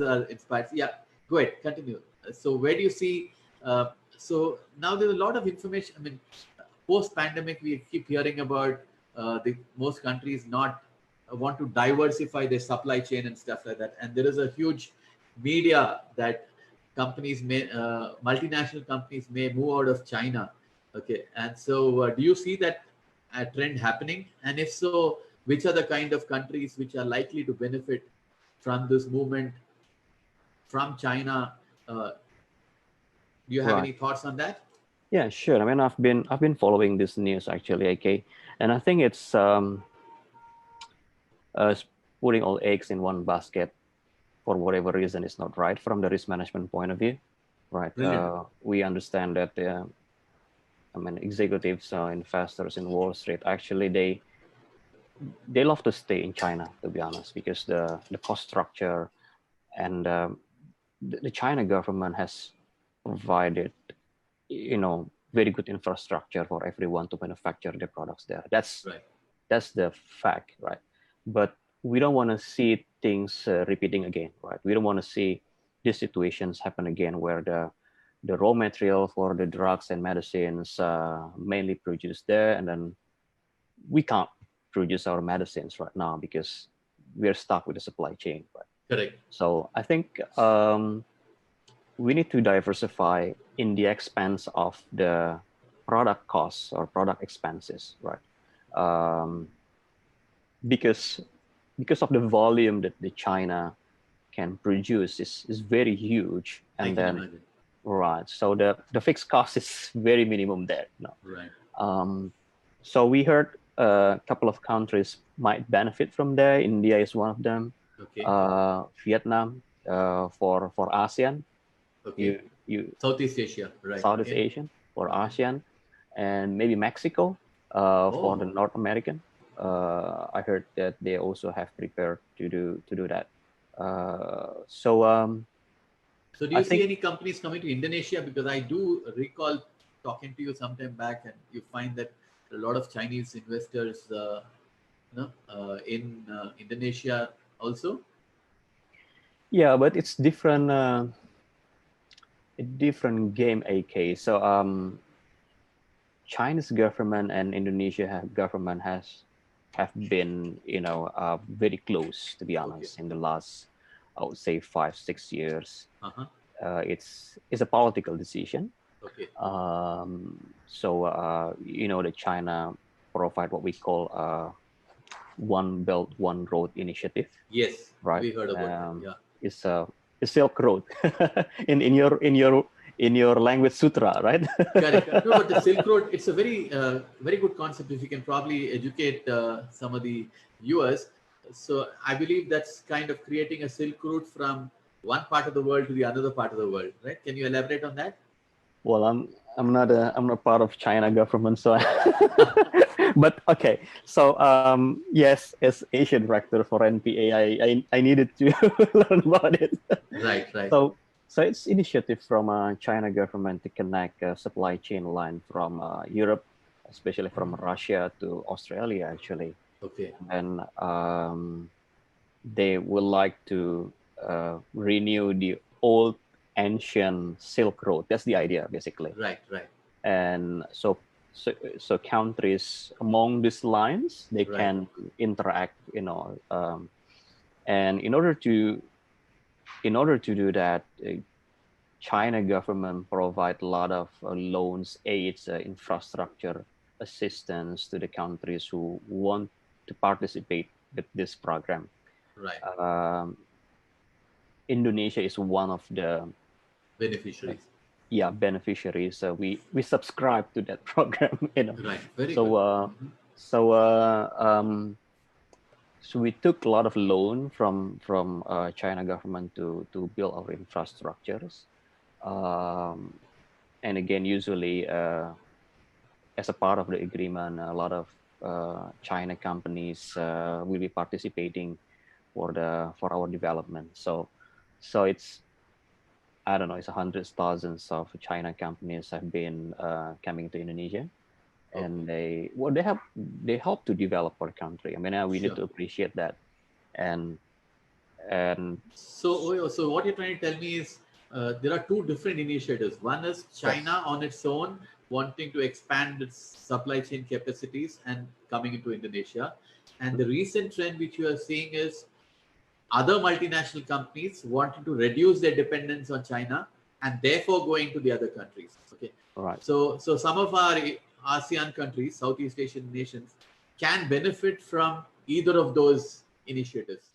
are inspired. Yeah, go ahead, continue. So where do you see? So now there's a lot of information. I mean, post-pandemic, we keep hearing about the most countries not want to diversify their supply chain and stuff like that. And there is a huge media that companies may, multinational companies may move out of China. Okay, and so do you see that trend happening? And if so, which are the kind of countries which are likely to benefit from this movement from China? Do you have Right. any thoughts on that? Yeah, sure. I mean, I've been following this news actually, okay, and I think it's putting all eggs in one basket for whatever reason is not right from the risk management point of view, right? Brilliant. We understand that I mean, executives, investors in Wall Street, actually they love to stay in China, to be honest, because the cost structure and the China government has provided, you know, very good infrastructure for everyone to manufacture their products there. Right. That's the fact, right? But we don't want to see things repeating again, right? We don't want to see these situations happen again where the raw material for the drugs and medicines mainly produced there, and then we can't produce our medicines right now because we're stuck with the supply chain, right? Correct. So I think we need to diversify in the expense of the product costs or product expenses, right? Um, because of the volume that the China can produce is very huge, I and can then imagine. right, so the fixed cost is very minimum there. No, Right. so we heard a couple of countries might benefit from there. India is one of them. Okay. Vietnam for ASEAN. Okay. You Southeast Asia. Right. Southeast Okay. Asian for Okay. ASEAN, and maybe Mexico for the Oh. North American. I heard that they also have prepared to do that. So So do I you see think any companies coming to Indonesia? Because I do recall talking to you sometime back, and you find that a lot of Chinese investors, in Indonesia also. yeah, but it's different. A different game, AK. So China's government and government have been, you know, very close, to be Okay. honest, in the last, I would say, 5 6 years. Uh-huh. It's a political decision. Okay. So you know, the China provide what we call One Belt One Road initiative, Yes, right? we heard about that. Yeah. It's a Silk Road in your language sutra, right? Correct. Correct. No, but the Silk Road, it's a very good concept. If you can probably educate some of the viewers. So I believe that's kind of creating a Silk Route from one part of the world to the another part of the world, right? Can you elaborate on that? Well, I'm not part of China government, so but okay. So yes, as Asian director for NPA, I needed to learn about it. Right, right. So it's initiative from China government to connect supply chain line from Europe, especially from Russia to Australia actually, Okay. and they would like to renew the old ancient Silk Road. That's the idea basically. Right, right, And so countries among these lines they right. can interact, you know, and in order to do that, China government provide a lot of loans, aids, infrastructure assistance to the countries who want to participate with this program. Right. Um, Indonesia is one of the Beneficiaries. yeah beneficiaries. We subscribe to that program, you know. Right. Very So good. so so we took a lot of loan from China government to build our infrastructures. Um, and again, usually as a part of the agreement, a lot of China companies will be participating for our development. So it's, I don't know, it's hundreds thousands of China companies have been coming to Indonesia, Okay. and they help to develop our country. I mean, we need Sure. to appreciate that, and And So what you're trying to tell me is there are two different initiatives. One is China on its own wanting to expand its supply chain capacities and coming into Indonesia. And the recent trend which you are seeing is other multinational companies wanting to reduce their dependence on China and therefore going to the other countries. Okay. right. So some of our ASEAN countries, Southeast Asian nations, can benefit from either of those initiatives.